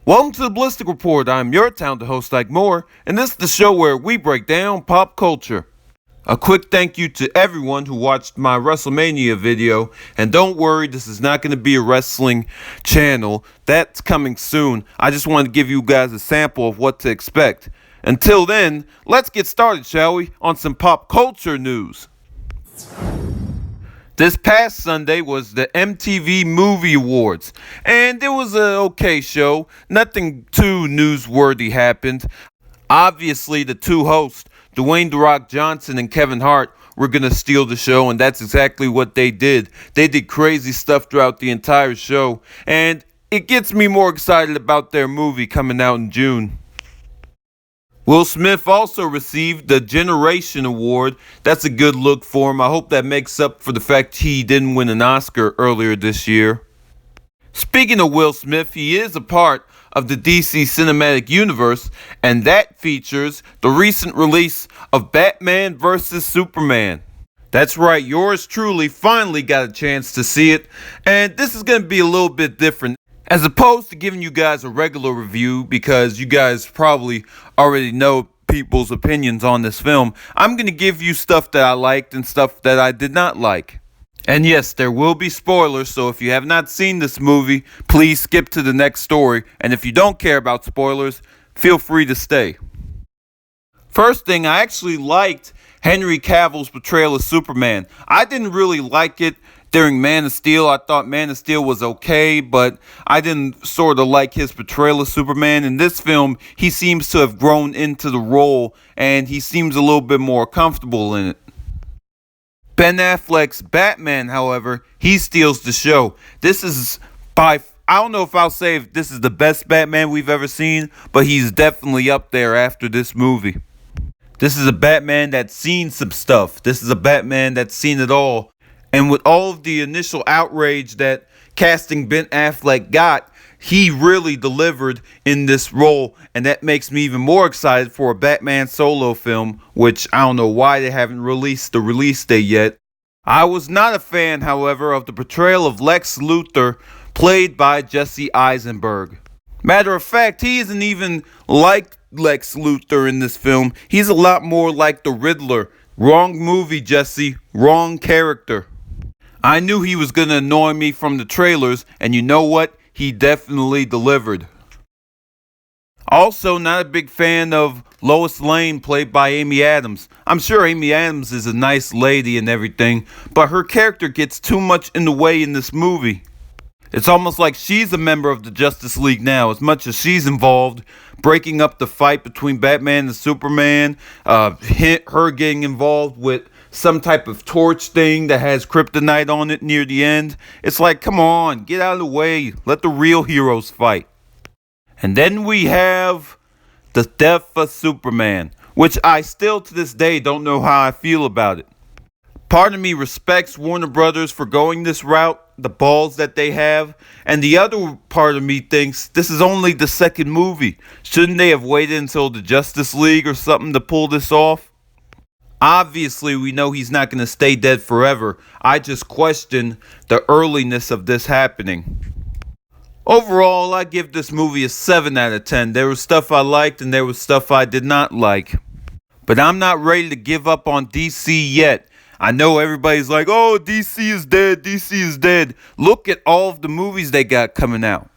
Welcome to the Ballistic Report. I'm your talented host, Ike Moore, and this is the show where we break down pop culture. A quick thank you to everyone who watched my WrestleMania video, and don't worry, this is not going to be a wrestling channel. That's coming soon. I just wanted to give you guys a sample of what to expect. Until then, let's get started, shall we, on some pop culture news. This past Sunday was the MTV Movie Awards, and it was an okay show. Nothing too newsworthy happened. Obviously, the two hosts, Dwayne "The Rock" Johnson and Kevin Hart, were going to steal the show, and that's exactly what they did. They did crazy stuff throughout the entire show, and it gets me more excited about their movie coming out in June. Will Smith also received the Generation Award. That's a good look for him. I hope that makes up for the fact he didn't win an Oscar earlier this year. Speaking of Will Smith, he is a part of the DC Cinematic Universe, and that features the recent release of Batman vs. Superman. That's right, yours truly finally got a chance to see it, and this is going to be a little bit different. As opposed to giving you guys a regular review, because you guys probably already know people's opinions on this film, I'm going to give you stuff that I liked and stuff that I did not like. And yes, there will be spoilers, so if you have not seen this movie, please skip to the next story. And if you don't care about spoilers, feel free to stay. First thing, I actually liked Henry Cavill's portrayal of Superman. I didn't really like it during Man of Steel. I thought Man of Steel was okay, but I didn't sort of like his portrayal of Superman. In this film, he seems to have grown into the role, and he seems a little bit more comfortable in it. Ben Affleck's Batman, however, he steals the show. This is I don't know if I'll say if this is the best Batman we've ever seen, but he's definitely up there after this movie. This is a Batman that's seen some stuff. This is a Batman that's seen it all. And with all of the initial outrage that casting Ben Affleck got, he really delivered in this role. And that makes me even more excited for a Batman solo film, which I don't know why they haven't released the release date yet. I was not a fan, however, of the portrayal of Lex Luthor, played by Jesse Eisenberg. Matter of fact, he isn't even like Lex Luthor in this film. He's a lot more like the Riddler. Wrong movie, Jesse. Wrong character. I knew he was going to annoy me from the trailers, and you know what? He definitely delivered. Also, not a big fan of Lois Lane, played by Amy Adams. I'm sure Amy Adams is a nice lady and everything, but her character gets too much in the way in this movie. It's almost like she's a member of the Justice League now, as much as she's involved, breaking up the fight between Batman and Superman, her getting involved with some type of torch thing that has kryptonite on it near the end. It's like, come on, get out of the way. Let the real heroes fight. And then we have the death of Superman, which I still to this day don't know how I feel about it. Part of me respects Warner Brothers for going this route, the balls that they have, and the other part of me thinks this is only the second movie. Shouldn't they have waited until the Justice League or something to pull this off? Obviously, we know he's not going to stay dead forever. I just question the earliness of this happening. Overall, I give this movie a 7 out of 10. There was stuff I liked and there was stuff I did not like. But I'm not ready to give up on DC yet. I know everybody's like, oh, DC is dead, DC is dead. Look at all of the movies they got coming out.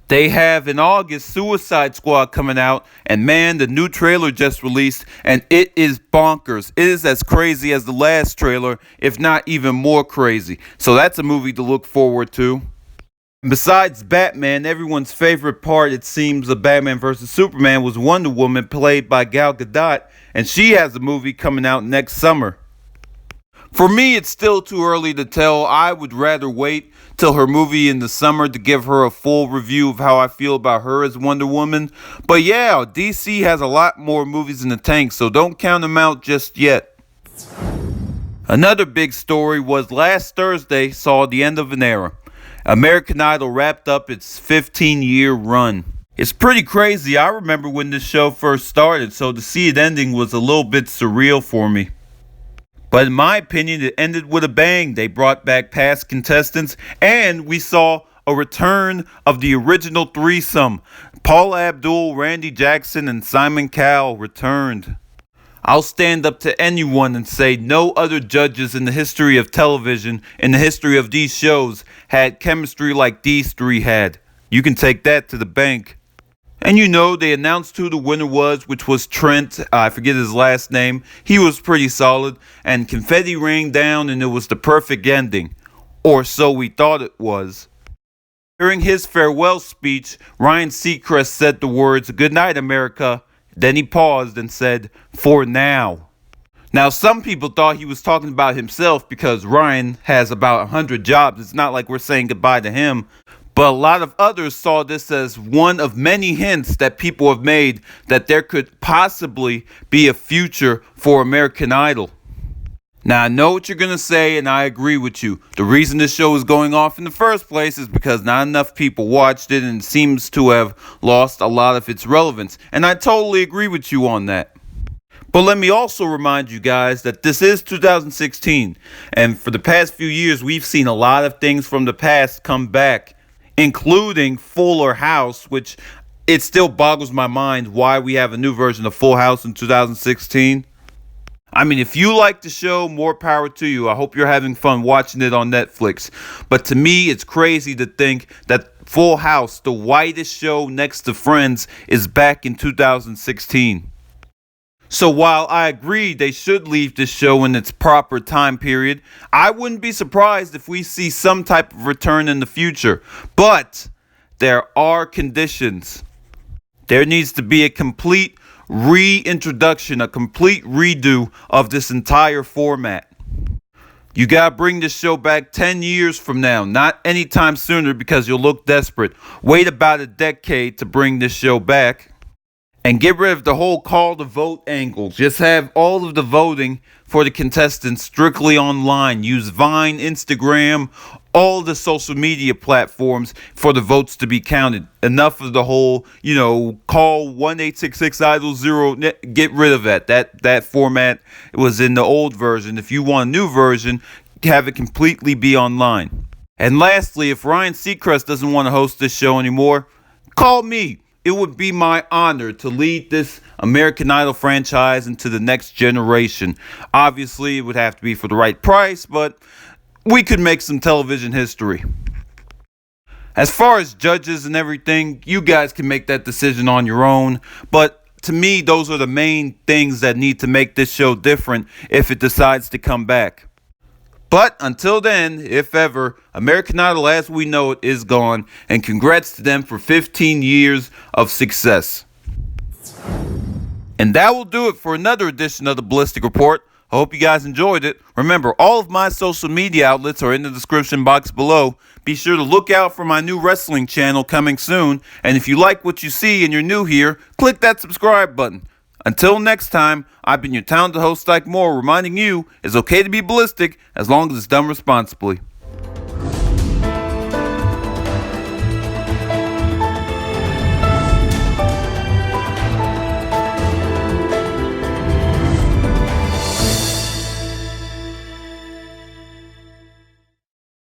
They have in August Suicide Squad coming out, and man, the new trailer just released, and it is bonkers. It is as crazy as the last trailer, if not even more crazy. So that's a movie to look forward to. Besides Batman, everyone's favorite part, it seems, of Batman vs. Superman was Wonder Woman, played by Gal Gadot, and she has a movie coming out next summer. For me, it's still too early to tell. I would rather wait till her movie in the summer to give her a full review of how I feel about her as Wonder Woman. But yeah, DC has a lot more movies in the tank, so don't count them out just yet. Another big story was last Thursday saw the end of an era. American Idol wrapped up its 15-year run. It's pretty crazy. I remember when this show first started, so to see it ending was a little bit surreal for me. But in my opinion, it ended with a bang. They brought back past contestants, and we saw a return of the original threesome. Paula Abdul, Randy Jackson, and Simon Cowell returned. I'll stand up to anyone and say no other judges in the history of television, in the history of these shows, had chemistry like these three had. You can take that to the bank. And they announced who the winner was, which was Trent. I forget his last name. He was pretty solid. And confetti rained down and it was the perfect ending. Or so we thought it was. During his farewell speech, Ryan Seacrest said the words, "Good night, America." Then he paused and said, "For now." Now, some people thought he was talking about himself because Ryan has about 100 jobs. It's not like we're saying goodbye to him. But a lot of others saw this as one of many hints that people have made that there could possibly be a future for American Idol. Now, I know what you're going to say, and I agree with you. The reason this show is going off in the first place is because not enough people watched it and it seems to have lost a lot of its relevance. And I totally agree with you on that. But let me also remind you guys that this is 2016. And for the past few years, we've seen a lot of things from the past come back, including Fuller House, which it still boggles my mind why we have a new version of Full House in 2016. I mean, if you like the show, more power to you. I hope you're having fun watching it on Netflix. But to me, it's crazy to think that Full House, the whitest show next to Friends, is back in 2016. So while I agree they should leave this show in its proper time period, I wouldn't be surprised if we see some type of return in the future. But there are conditions. There needs to be a complete reintroduction, a complete redo of this entire format. You gotta bring this show back 10 years from now, not anytime sooner because you'll look desperate. Wait about a decade to bring this show back. And get rid of the whole call to vote angle. Just have all of the voting for the contestants strictly online. Use Vine, Instagram, all the social media platforms for the votes to be counted. Enough of the whole, call 1-866-IDOL-0. Get rid of that. That format was in the old version. If you want a new version, have it completely be online. And lastly, if Ryan Seacrest doesn't want to host this show anymore, call me. It would be my honor to lead this American Idol franchise into the next generation. Obviously, it would have to be for the right price, but we could make some television history. As far as judges and everything, you guys can make that decision on your own. But to me, those are the main things that need to make this show different if it decides to come back. But until then, if ever, American Idol as we know it is gone, and congrats to them for 15 years of success. And that will do it for another edition of the Ballistic Report. I hope you guys enjoyed it. Remember, all of my social media outlets are in the description box below. Be sure to look out for my new wrestling channel coming soon. And if you like what you see and you're new here, click that subscribe button. Until next time, I've been your talented host, Ike Moore, reminding you it's okay to be ballistic as long as it's done responsibly.